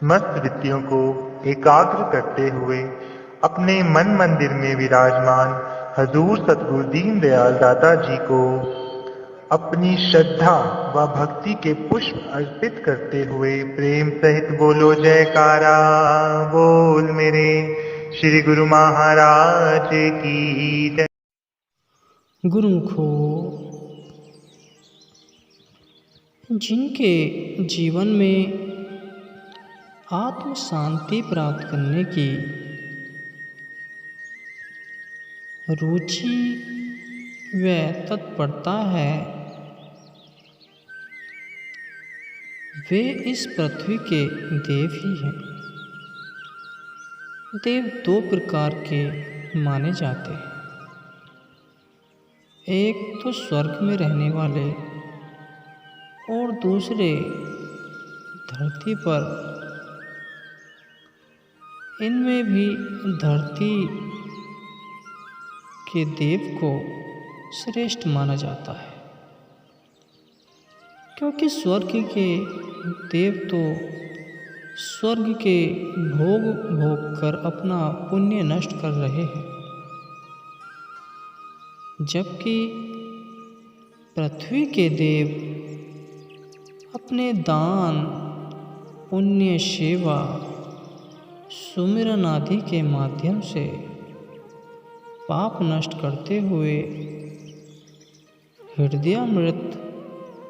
समस्त वृत्तियों को एकाग्र करते हुए अपने मन मंदिर में विराजमान हजूर सतगुरु दीनदयाल दाता जी को अपनी श्रद्धा व भक्ति के पुष्प अर्पित करते हुए प्रेम सहित बोलो जयकारा। बोल मेरे श्री गुरु महाराज की जय। गुरुमुखो, जिनके जीवन में आत्म शांति प्राप्त करने की रुचि व तत्परता है, वे इस पृथ्वी के देव ही हैं। देव दो प्रकार के माने जाते हैं, एक तो स्वर्ग में रहने वाले और दूसरे धरती पर। इनमें भी धरती के देव को श्रेष्ठ माना जाता है, क्योंकि स्वर्ग के देव तो स्वर्ग के भोग भोग कर अपना पुण्य नष्ट कर रहे हैं, जबकि पृथ्वी के देव अपने दान, पुण्य, सेवा, सुमिरन आदि के माध्यम से पाप नष्ट करते हुए हृदयामृत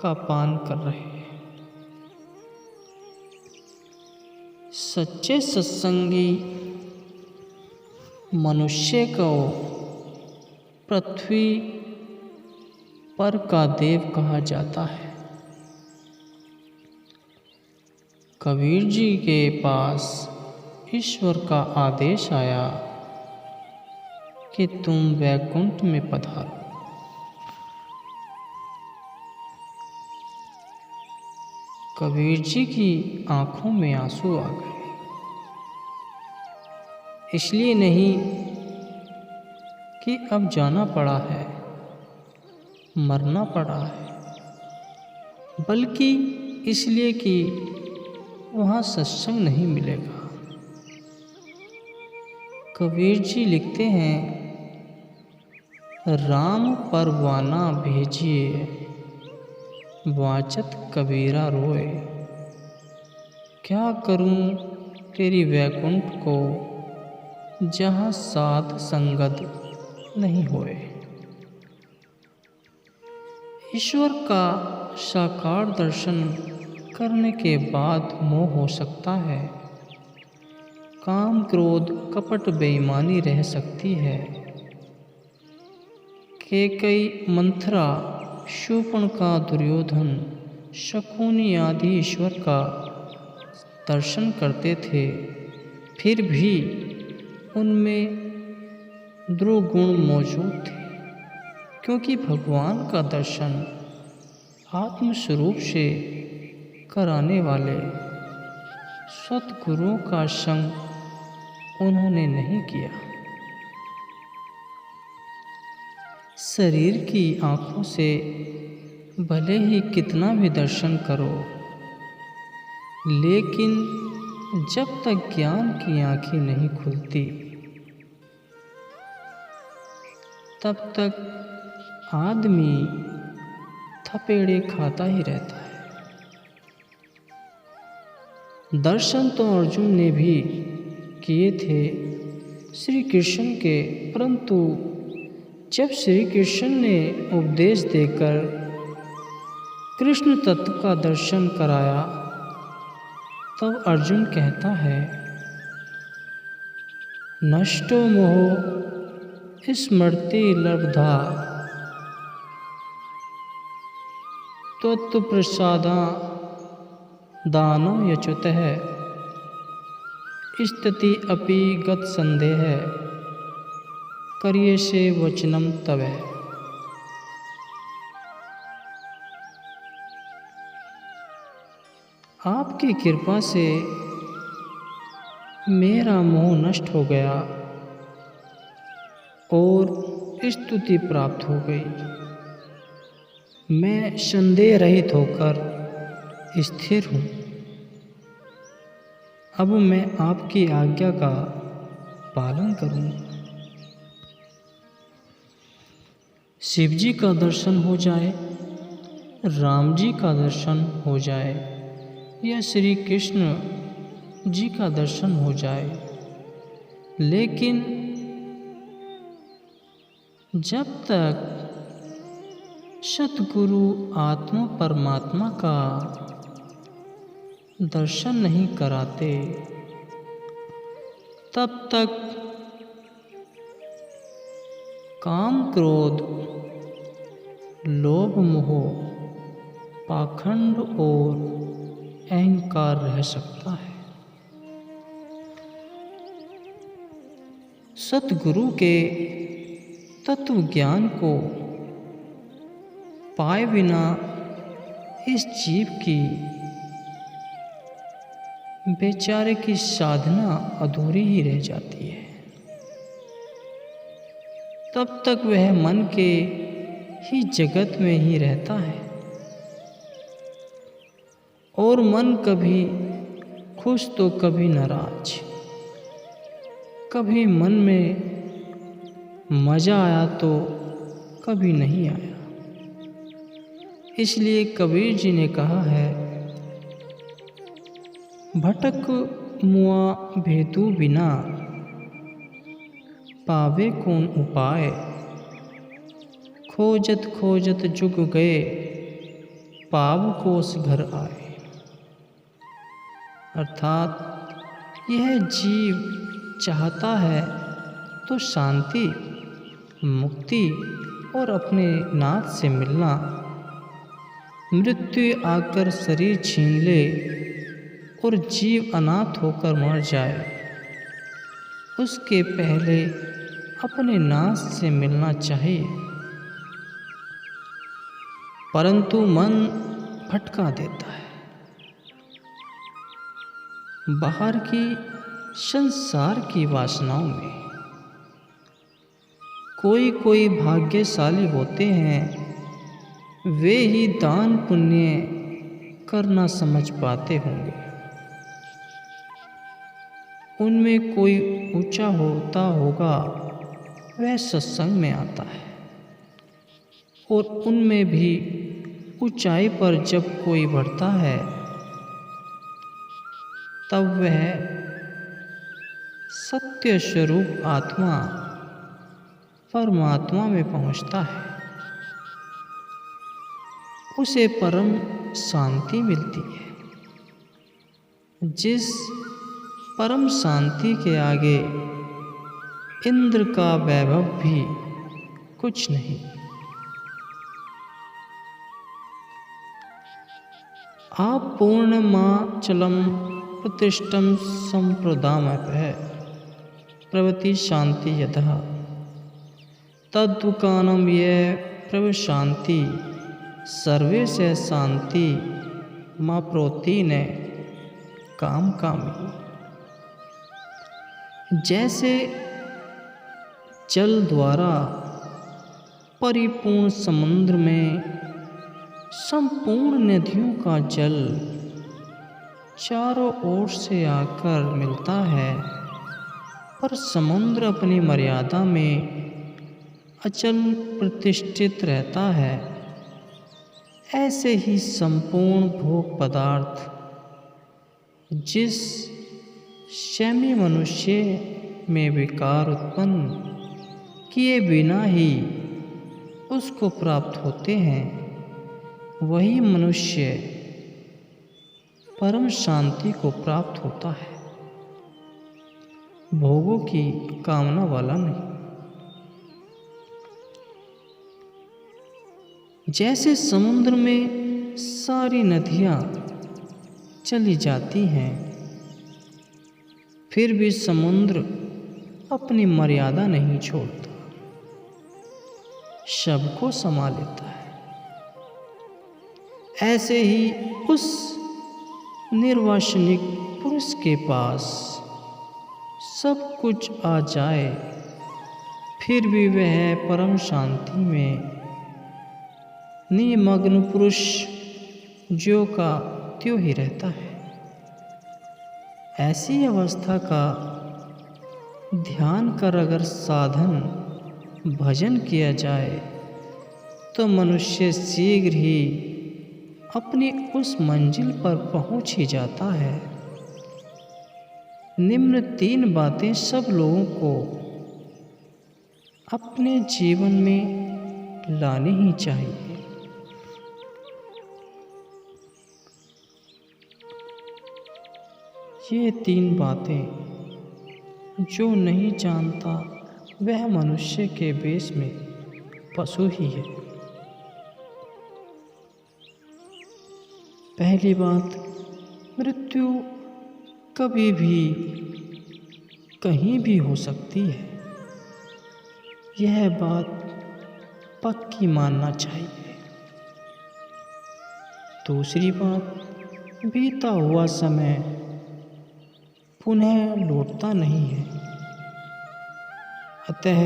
का पान कर रहे हैं। सच्चे सत्संगी मनुष्य को पृथ्वी पर का देव कहा जाता है। कबीर जी के पास ईश्वर का आदेश आया कि तुम वैकुंठ में पधारो। कबीर जी की आंखों में आंसू आ गए। इसलिए नहीं कि अब जाना पड़ा है, मरना पड़ा है, बल्कि इसलिए कि वहाँ सत्संग नहीं मिलेगा। कबीर जी लिखते हैं, राम परवाना भेजिए, वाचत कबीरा रोए। क्या करूं तेरी वैकुंठ को, जहाँ साध संगत नहीं होए। ईश्वर का साकार दर्शन करने के बाद मोह हो सकता है, काम, क्रोध, कपट, बेईमानी रह सकती है। कैकेयी, मंथरा, शूर्पणखा, दुर्योधन, शकुनी आदि ईश्वर का दर्शन करते थे, फिर भी उनमें दुर्गुण मौजूद थे, क्योंकि भगवान का दर्शन आत्मस्वरूप से कराने वाले सतगुरुओं का संग उन्होंने नहीं किया। शरीर की आँखों से भले ही कितना भी दर्शन करो, लेकिन जब तक ज्ञान की आँखें नहीं खुलती, तब तक आदमी थपेड़े खाता ही रहता है। दर्शन तो अर्जुन ने भी किए थे श्री कृष्ण के, परंतु जब श्री कृष्ण ने उपदेश देकर कृष्ण तत्व का दर्शन कराया, तब अर्जुन कहता है, नष्टो मोह स्मृति लब्धा, त्वत्प्रसादा दानो यच्युतः, स्थिति अपि गत संदेह, करिये से वचनम तव। आपकी कृपा से मेरा मोह नष्ट हो गया और स्तुति प्राप्त हो गई। मैं संदेह रहित होकर स्थिर हूँ। अब मैं आपकी आज्ञा का पालन करूँगा। शिव जी का दर्शन हो जाए, राम जी का दर्शन हो जाए या श्री कृष्ण जी का दर्शन हो जाए, लेकिन जब तक सतगुरु आत्मा परमात्मा का दर्शन नहीं कराते, तब तक काम, क्रोध, लोभ, मोह, पाखंड और अहंकार रह सकता है। सतगुरु के तत्व ज्ञान को पाए बिना इस जीव की बेचारे की साधना अधूरी ही रह जाती है। तब तक वह मन के ही जगत में ही रहता है और मन कभी खुश तो कभी नाराज। कभी मन में मज़ा आया तो कभी नहीं आया। इसलिए कबीर जी ने कहा है, भटक मुआ भेदू बिना, पावे कौन उपाय, खोजत खोजत जुग गए, पाव कोस घर आए। अर्थात यह जीव चाहता है तो शांति, मुक्ति और अपने नाथ से मिलना। मृत्यु आकर शरीर छीन ले और जीव अनाथ होकर मर जाए, उसके पहले अपने नाथ से मिलना चाहिए। परंतु मन भटका देता है। बाहर की संसार की वासनाओं में। कोई कोई भाग्यशाली होते हैं, वे ही दान पुण्य करना समझ पाते होंगे। उनमें कोई ऊंचा होता होगा, वह सत्संग में आता है, और उनमें भी ऊंचाई पर जब कोई बढ़ता है, तब वह सत्य स्वरूप आत्मा परमात्मा में पहुंचता है। उसे परम शांति मिलती है। जिस परम शांति के आगे इंद्र का वैभव भी कुछ नहीं। आप पूर्णमाचलम प्रतिष्ठम संप्रदामपः प्रवति शांति यतः तद्दुकानम ये प्रव शांति सर्वे से शांति माँ प्रोति ने काम कामी। जैसे जल द्वारा परिपूर्ण समुद्र में संपूर्ण नदियों का जल चारों ओर से आकर मिलता है, पर समुद्र अपनी मर्यादा में अचल प्रतिष्ठित रहता है, ऐसे ही संपूर्ण भोग पदार्थ जिस शमी मनुष्य में विकार उत्पन्न किए बिना ही उसको प्राप्त होते हैं, वही मनुष्य परम शांति को प्राप्त होता है, भोगों की कामना वाला नहीं। जैसे समुद्र में सारी नदियाँ चली जाती हैं, फिर भी समुद्र अपनी मर्यादा नहीं छोड़ता, सबको समा लेता है। ऐसे ही उस निर्वासनिक पुरुष के पास सब कुछ आ जाए, फिर भी वह परम शांति में निमग्न पुरुष ज्यों का त्यों ही रहता है। ऐसी अवस्था का ध्यान कर अगर साधन भजन किया जाए तो मनुष्य शीघ्र ही अपनी उस मंजिल पर पहुंच ही जाता है। निम्न 3 बातें सब लोगों को अपने जीवन में लानी ही चाहिए। ये 3 बातें जो नहीं जानता वह मनुष्य के वेश में पशु ही है। पहली बात, मृत्यु कभी भी कहीं भी हो सकती है। यह बात पक्की मानना चाहिए। दूसरी बात, बीता हुआ समय पुनः लौटता नहीं है। अतः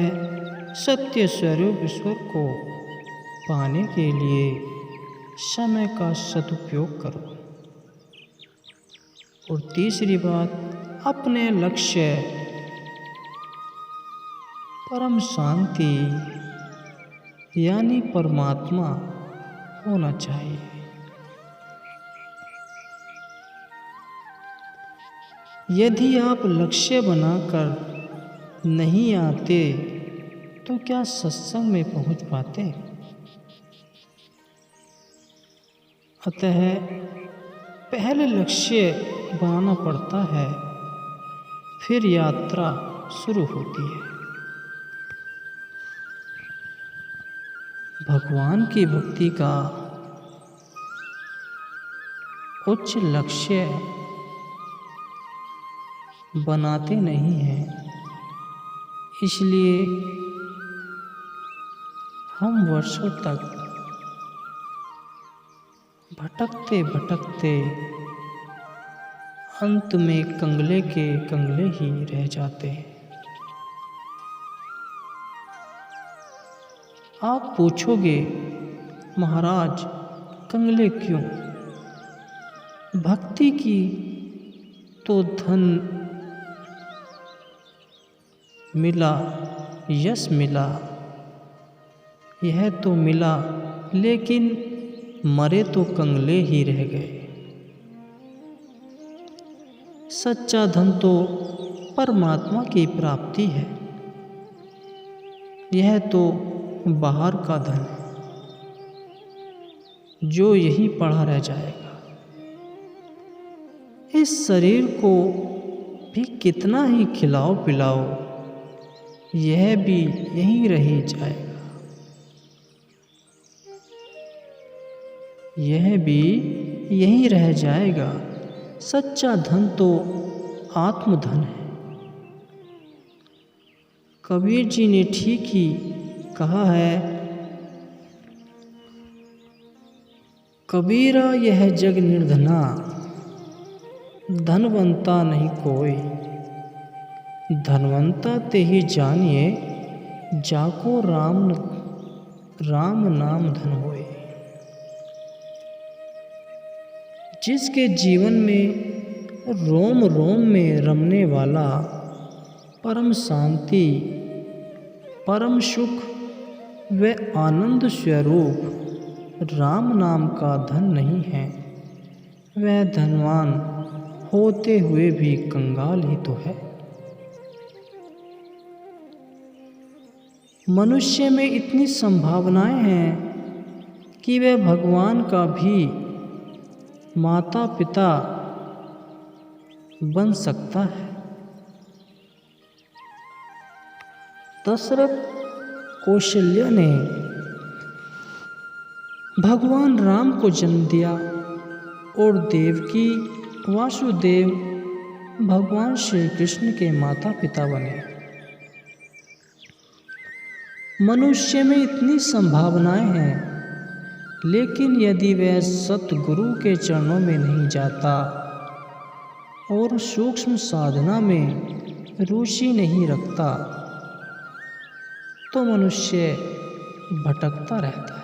सत्य स्वरूप ईश्वर को पाने के लिए समय का सदुपयोग करो। और तीसरी बात, अपने लक्ष्य परम शांति यानी परमात्मा होना चाहिए। यदि आप लक्ष्य बनाकर नहीं आते तो क्या सत्संग में पहुंच पाते? अतः पहले लक्ष्य बनाना पड़ता है, फिर यात्रा शुरू होती है। भगवान की भक्ति का उच्च लक्ष्य बनाते नहीं हैं, इसलिए हम वर्षों तक भटकते भटकते अंत में कंगले के कंगले ही रह जाते हैं। आप पूछोगे, महाराज कंगले क्यों? भक्ति की तो धन मिला, यश मिला, यह तो मिला, लेकिन मरे तो कंगले ही रह गए। सच्चा धन तो परमात्मा की प्राप्ति है, यह तो बाहर का धन है जो यहीं पड़ा रह जाएगा। इस शरीर को भी कितना ही खिलाओ पिलाओ, यह भी यहीं रह जाएगा, यह भी यहीं रह जाएगा। सच्चा धन तो आत्मधन है। कबीर जी ने ठीक ही कहा है, कबीरा यह जग निर्धना, धनवंता नहीं कोई, धनवंता ते ही जानिए, जाको राम नाम धन होए। जिसके जीवन में रोम रोम में रमने वाला परम शांति, परम सुख व आनंद स्वरूप राम नाम का धन नहीं है, वह धनवान होते हुए भी कंगाल ही तो है। मनुष्य में इतनी संभावनाएं हैं कि वह भगवान का भी माता पिता बन सकता है। दशरथ कौशल्या ने भगवान राम को जन्म दिया और देवकी वासुदेव भगवान श्री कृष्ण के माता पिता बने। मनुष्य में इतनी संभावनाएं हैं, लेकिन यदि वह सतगुरु के चरणों में नहीं जाता और सूक्ष्म साधना में रुचि नहीं रखता तो मनुष्य भटकता रहता है।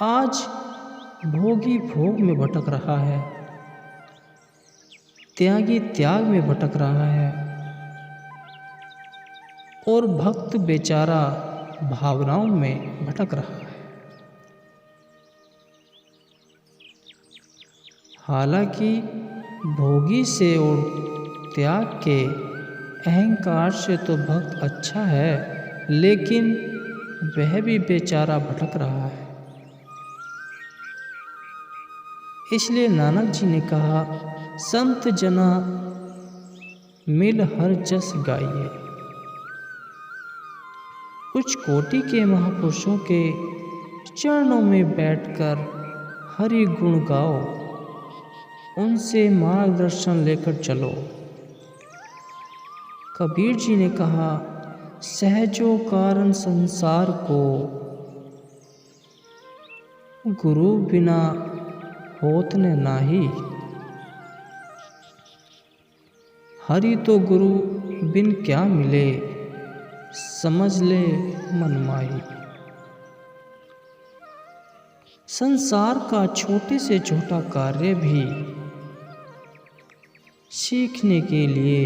आज भोगी भोग में भटक रहा है, त्यागी त्याग में भटक रहा है और भक्त बेचारा भावनाओं में भटक रहा है। हालांकि भोगी से और त्याग के अहंकार से तो भक्त अच्छा है, लेकिन वह भी बेचारा भटक रहा है। इसलिए नानक जी ने कहा, संत जना मिल हर जस गाइए। कुछ कोटि के महापुरुषों के चरणों में बैठकर हरि गुण गाओ, उनसे मार्गदर्शन लेकर चलो। कबीर जी ने कहा, सहजो कारण संसार को, गुरु बिना होत न नाही। हरि तो गुरु बिन क्या मिले, समझ ले मन माही। संसार का छोटे से छोटा कार्य भी सीखने के लिए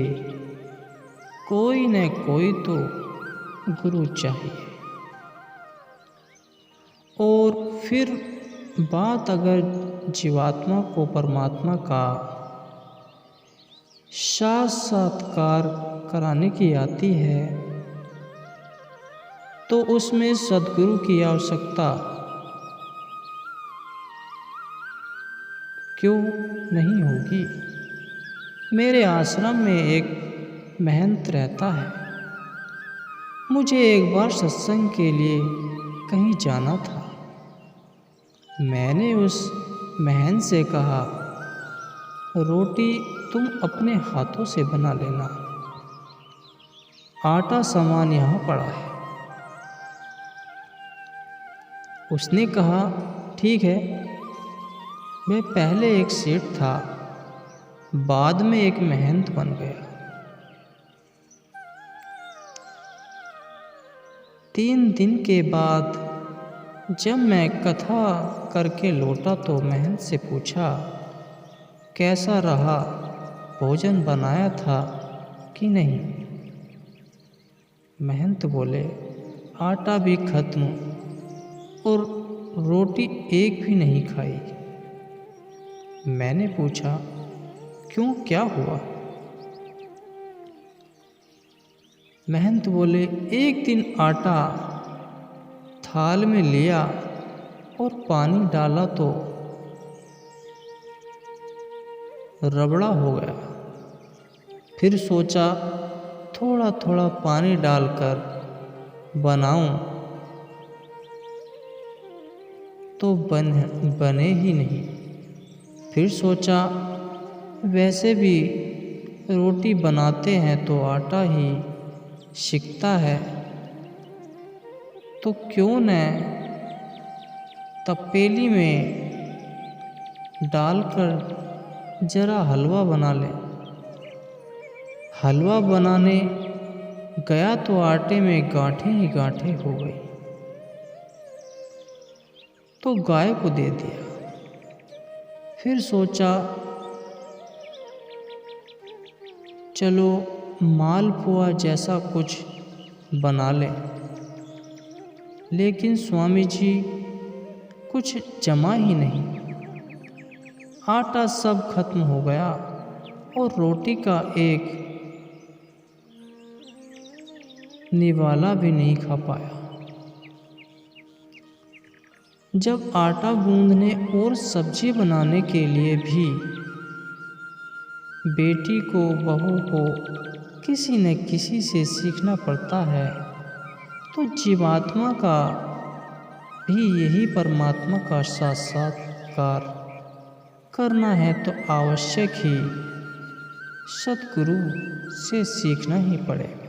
कोई न कोई तो गुरु चाहिए। और फिर बात अगर जीवात्मा को परमात्मा का साक्षात्कार कराने की आती है, तो उसमें सद्गुरु की आवश्यकता क्यों नहीं होगी। मेरे आश्रम में एक महंत रहता है। मुझे एक बार सत्संग के लिए कहीं जाना था। मैंने उस महंत से कहा, रोटी तुम अपने हाथों से बना लेना, आटा सामान यहाँ पड़ा है। उसने कहा, ठीक है। वह पहले एक सेठ था, बाद में एक महंत बन गया। 3 दिन के बाद जब मैं कथा करके लौटा तो महंत से पूछा, कैसा रहा, भोजन बनाया था कि नहीं। महंत बोले, आटा भी खत्म और रोटी एक भी नहीं खाई। मैंने पूछा, क्यों, क्या हुआ। महंत बोले, एक दिन आटा थाल में लिया और पानी डाला तो रबड़ा हो गया। फिर सोचा थोड़ा थोड़ा पानी डालकर बनाऊं तो बने ही नहीं। फिर सोचा वैसे भी रोटी बनाते हैं तो आटा ही सिकता है, तो क्यों न तपेली में डालकर जरा हलवा बना लें। हलवा बनाने गया तो आटे में गांठें ही गांठें हो गई, तो गाय को दे दिया। फिर सोचा चलो मालपुआ जैसा कुछ बना लें, लेकिन स्वामी जी कुछ जमा ही नहीं। आटा सब खत्म हो गया और रोटी का एक निवाला भी नहीं खा पाया। जब आटा गूंदने और सब्जी बनाने के लिए भी बेटी को, बहू को किसी न किसी से सीखना पड़ता है, तो जीवात्मा का भी यही परमात्मा का साक्षात्कार करना है तो आवश्यक ही सद्गुरु से सीखना ही पड़ेगा।